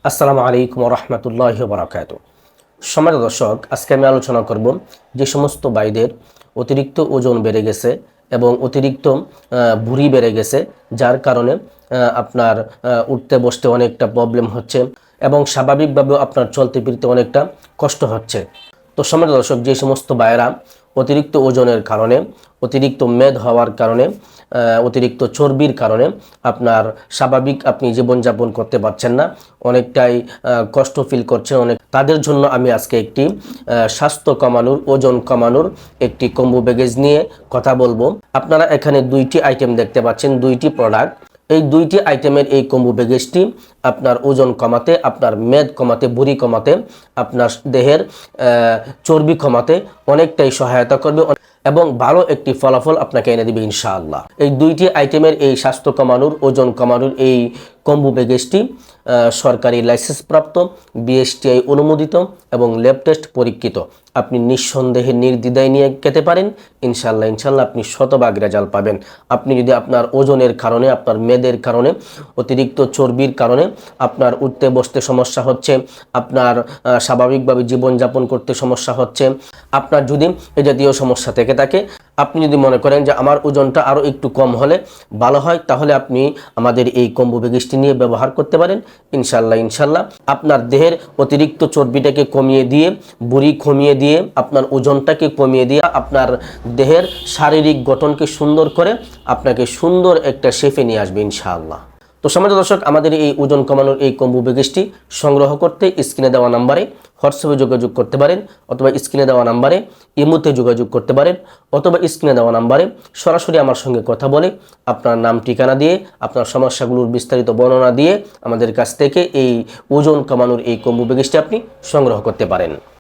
আসসালামু আলাইকুম ওয়া রাহমাতুল্লাহি ওয়া বারাকাতুহু। সম্মানিত দর্শক, আজকে আমি আলোচনা করব যে সমস্ত ভাইদের অতিরিক্ত ওজন বেড়ে গেছে এবং অতিরিক্ত ভুঁড়ি বেড়ে গেছে, যার কারণে আপনার উঠতে বসতে অনেকটা প্রবলেম হচ্ছে এবং স্বাভাবিকভাবেও আপনার চলতে ফিরতে অনেকটা কষ্ট হচ্ছে। তো সম্মানিত দর্শক, যে সমস্ত ভাইয়েরা অতিরিক্ত ওজনের কারণে, অতিরিক্ত মেদ হওয়ার কারণে, অতিরিক্ত চর্বির কারণে আপনার স্বাভাবিক আপনি জীবনযাপন করতে পারছেন না, অনেকটাই কষ্ট ফিল করছেন, তাদের জন্য আমি আজকে একটি স্বাস্থ্য কমানোর, ওজন কমানোর একটি কম্বো প্যাকেজ নিয়ে কথা বলবো। আপনারা এখানে দুইটি আইটেম দেখতে পাচ্ছেন, দুইটি প্রোডাক্ট। এই দুইটি আইটেমের এই কম্বো প্যাকেজটি আপনার ওজন কমাতে, আপনার মেদ কমাতে, ভুঁড়ি কমাতে, আপনার দেহের চর্বি কমাতে অনেকটাই সহায়তা করবে এবং ভালো একটি ফলাফল আপনাকে এনে দিবে ইনশাআল্লাহ। এই দুইটি আইটেমের এই স্বাস্থ্য কমানোর, ওজন কমানোর এই কম্বো প্যাকেজটি সরকারি লাইসেন্সপ্রাপ্ত, বিএসটিআই অনুমোদিত এবং ল্যাব টেস্ট পরীক্ষিত। আপনি নিঃসন্দেহে নির্দ্বিধায় নিয়ে খেতে পারেন, ইনশাআল্লাহ আপনি শতভাগ রেজাল্ট পাবেন। আপনি যদি আপনার ওজনের কারণে, আপনার মেদের কারণে, অতিরিক্ত চর্বির কারণে আপনার উঠতে বসতে সমস্যা হচ্ছে, আপনার স্বাভাবিকভাবে জীবনযাপন করতে সমস্যা হচ্ছে, আপনার যদি এ জাতীয় সমস্যা থেকে থাকে, আপনি যদি মনে করেন যে আমার ওজনটা আরও একটু কম হলে ভালো হয়, তাহলে আপনি আমাদের এই কম্বো প্যাকেজটি নিয়ে ব্যবহার করতে পারেন। ইনশাল্লাহ আপনার দেহের অতিরিক্ত চর্বিটাকে কমিয়ে দিয়ে, ভুঁড়ি কমিয়ে দিয়ে, আপনার ওজনটাকে কমিয়ে দিয়ে, আপনার দেহের শারীরিক গঠনকে সুন্দর করে আপনাকে সুন্দর একটা শেপে নিয়ে আসবে ইনশাআল্লাহ। তো সম্মানিত দর্শক, আমাদের এই ওজন কমানোর এই কম্বো প্যাকেজটি সংগ্রহ করতে স্ক্রিনে দেওয়া নাম্বারে হোয়াটসঅ্যাপে যোগাযোগ করতে পারেন, অথবা স্ক্রিনে দেওয়া নাম্বারে ইমোতে যোগাযোগ করতে পারেন, অথবা স্ক্রিনে দেওয়া নাম্বারে সরাসরি আমার সঙ্গে কথা বলে আপনার নাম, ঠিকানা দিয়ে, আপনার সমস্যাগুলোর বিস্তারিত বর্ণনা দিয়ে আমাদের কাছ থেকে এই ওজন কমানোর এই কম্বো প্যাকেজটি আপনি সংগ্রহ করতে পারেন।